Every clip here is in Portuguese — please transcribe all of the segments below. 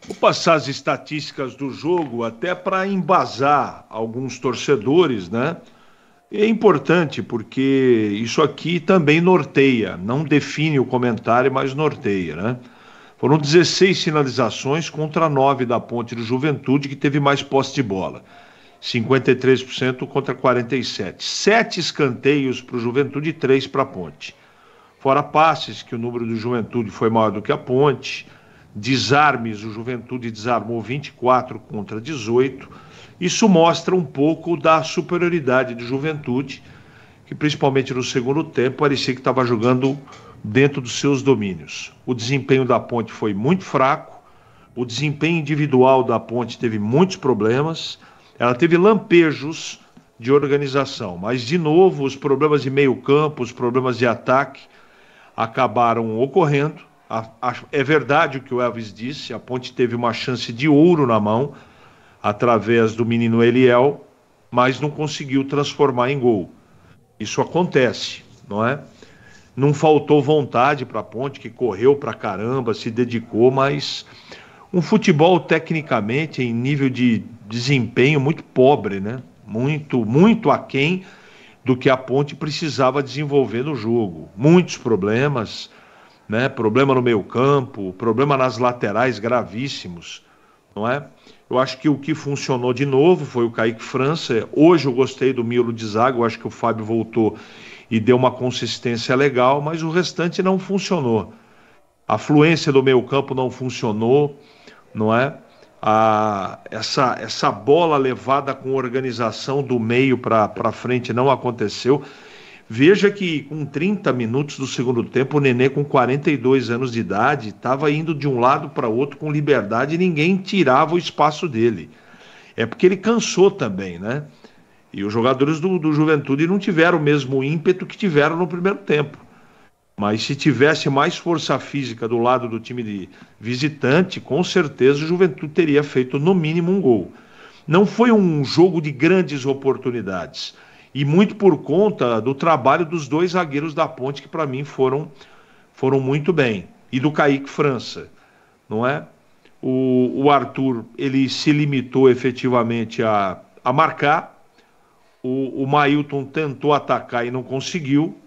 Vou passar as estatísticas do jogo até para embasar alguns torcedores, né? É importante porque isso aqui também norteia, não define o comentário, mas norteia, né? Foram 16 finalizações contra 9 da Ponte do Juventude, que teve mais posse de bola. 53% contra 47%. 7 escanteios para o Juventude e 3 para a Ponte. Fora passes, que o número do Juventude foi maior do que a Ponte. Desarmes, o Juventude desarmou 24 contra 18. Isso mostra um pouco da superioridade do Juventude, que principalmente no segundo tempo parecia que estava jogando dentro dos seus domínios. O desempenho da Ponte foi muito fraco, o desempenho individual da Ponte teve muitos problemas, ela teve lampejos de organização, mas de novo os problemas de meio campo, os problemas de ataque acabaram ocorrendo. É verdade o que o Elvis disse, a Ponte teve uma chance de ouro na mão, através do menino Eliel, mas não conseguiu transformar em gol. Isso acontece, não é? Não faltou vontade para a Ponte, que correu pra caramba, se dedicou, mas um futebol tecnicamente em nível de desempenho muito pobre, né? Muito aquém do que a Ponte precisava desenvolver no jogo. Muitos problemas, né? Problema no meio-campo, problema nas laterais gravíssimos, não é? Eu acho que o que funcionou de novo foi o Kaique França. Hoje eu gostei do miolo de zaga, eu acho que o Fábio voltou e deu uma consistência legal, mas o restante não funcionou. A fluência do meio-campo não funcionou, não é? Essa bola levada com organização do meio para frente não aconteceu. Veja que com 30 minutos do segundo tempo, o Nenê, com 42 anos de idade, estava indo de um lado para outro com liberdade e ninguém tirava o espaço dele. É porque ele cansou também, né? E os jogadores do Juventude não tiveram o mesmo ímpeto que tiveram no primeiro tempo. Mas se tivesse mais força física do lado do time de visitante, com certeza o Juventude teria feito no mínimo um gol. Não foi um jogo de grandes oportunidades. E muito por conta do trabalho dos dois zagueiros da Ponte, que para mim foram muito bem. E do Kaique França, não é? O Arthur, ele se limitou efetivamente a marcar. O Mailton tentou atacar e não conseguiu.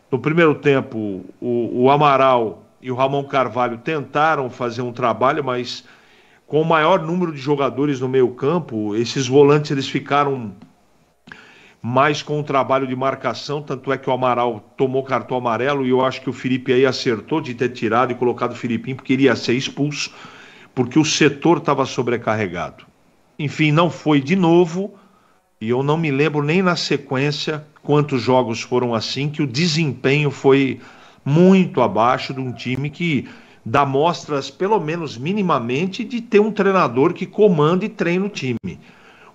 No primeiro tempo, o Amaral e o Ramon Carvalho tentaram fazer um trabalho, mas com o maior número de jogadores no meio campo, esses volantes eles ficaram mais com o trabalho de marcação, tanto é que o Amaral tomou cartão amarelo e eu acho que o Felipe aí acertou de ter tirado e colocado o Filipinho porque iria ser expulso, porque o setor estava sobrecarregado. Enfim, não foi de novo, e eu não me lembro nem na sequência quantos jogos foram assim, que o desempenho foi muito abaixo de um time que dá mostras, pelo menos minimamente, de ter um treinador que comanda e treina o time.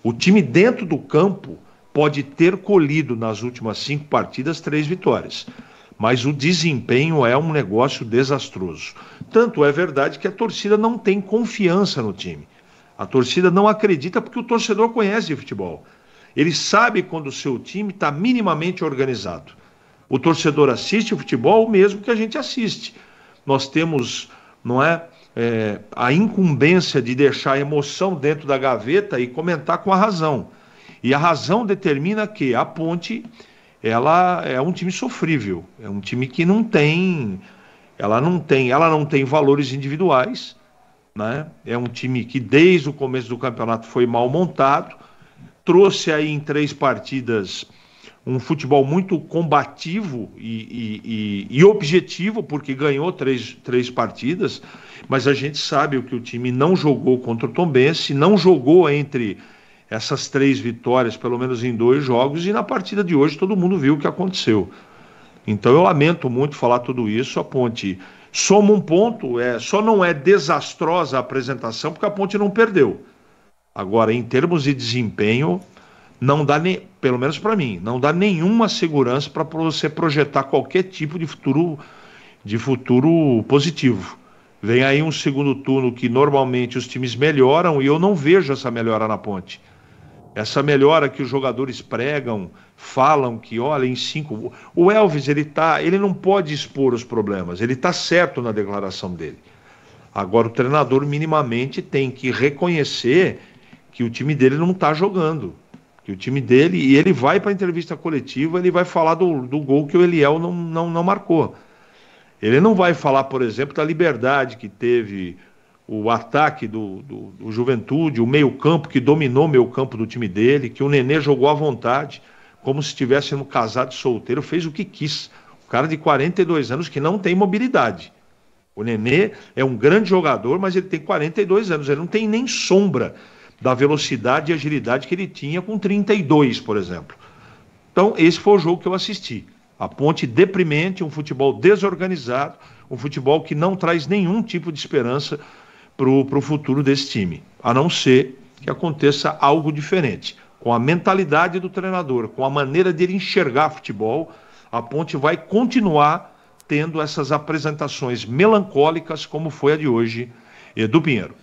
O time dentro do campo pode ter colhido nas últimas 5 partidas 3 vitórias, mas o desempenho é um negócio desastroso. Tanto é verdade que a torcida não tem confiança no time. A torcida não acredita porque o torcedor conhece de futebol. Ele sabe quando o seu time está minimamente organizado. O torcedor assiste o futebol mesmo que a gente assiste. Nós temos, não é, a incumbência de deixar a emoção dentro da gaveta e comentar com a razão. E a razão determina que a Ponte, ela é um time sofrível, é um time que ela não tem valores individuais, né? É um time que desde o começo do campeonato foi mal montado, trouxe aí em 3 partidas um futebol muito combativo e objetivo, porque ganhou três partidas, mas a gente sabe o que o time não jogou contra o Tombense, não jogou entre essas 3 vitórias, pelo menos em 2 jogos, e na partida de hoje todo mundo viu o que aconteceu. Então eu lamento muito falar tudo isso. A Ponte soma um ponto, só não é desastrosa a apresentação porque a Ponte não perdeu. Agora, em termos de desempenho, não dá nem, pelo menos para mim, não dá nenhuma segurança para você projetar qualquer tipo de futuro positivo. Vem aí um segundo turno que normalmente os times melhoram e eu não vejo essa melhora na Ponte. Essa melhora que os jogadores pregam, falam que, olha, em 5... O Elvis, ele não pode expor os problemas, ele está certo na declaração dele. Agora o treinador minimamente tem que reconhecer que o time dele não está jogando. Que o time dele, e ele vai para a entrevista coletiva, ele vai falar do gol que o Eliel não marcou. Ele não vai falar, por exemplo, da liberdade que teve o ataque do Juventude, o meio-campo que dominou o meio-campo do time dele, que o Nenê jogou à vontade, como se estivesse no casado solteiro, fez o que quis. O cara de 42 anos que não tem mobilidade. O Nenê é um grande jogador, mas ele tem 42 anos, ele não tem nem sombra da velocidade e agilidade que ele tinha com 32, por exemplo. Então, esse foi o jogo que eu assisti. A Ponte deprimente, um futebol desorganizado, um futebol que não traz nenhum tipo de esperança para o futuro desse time, a não ser que aconteça algo diferente. Com a mentalidade do treinador, com a maneira de ele enxergar futebol, a Ponte vai continuar tendo essas apresentações melancólicas como foi a de hoje, do Pinheiro.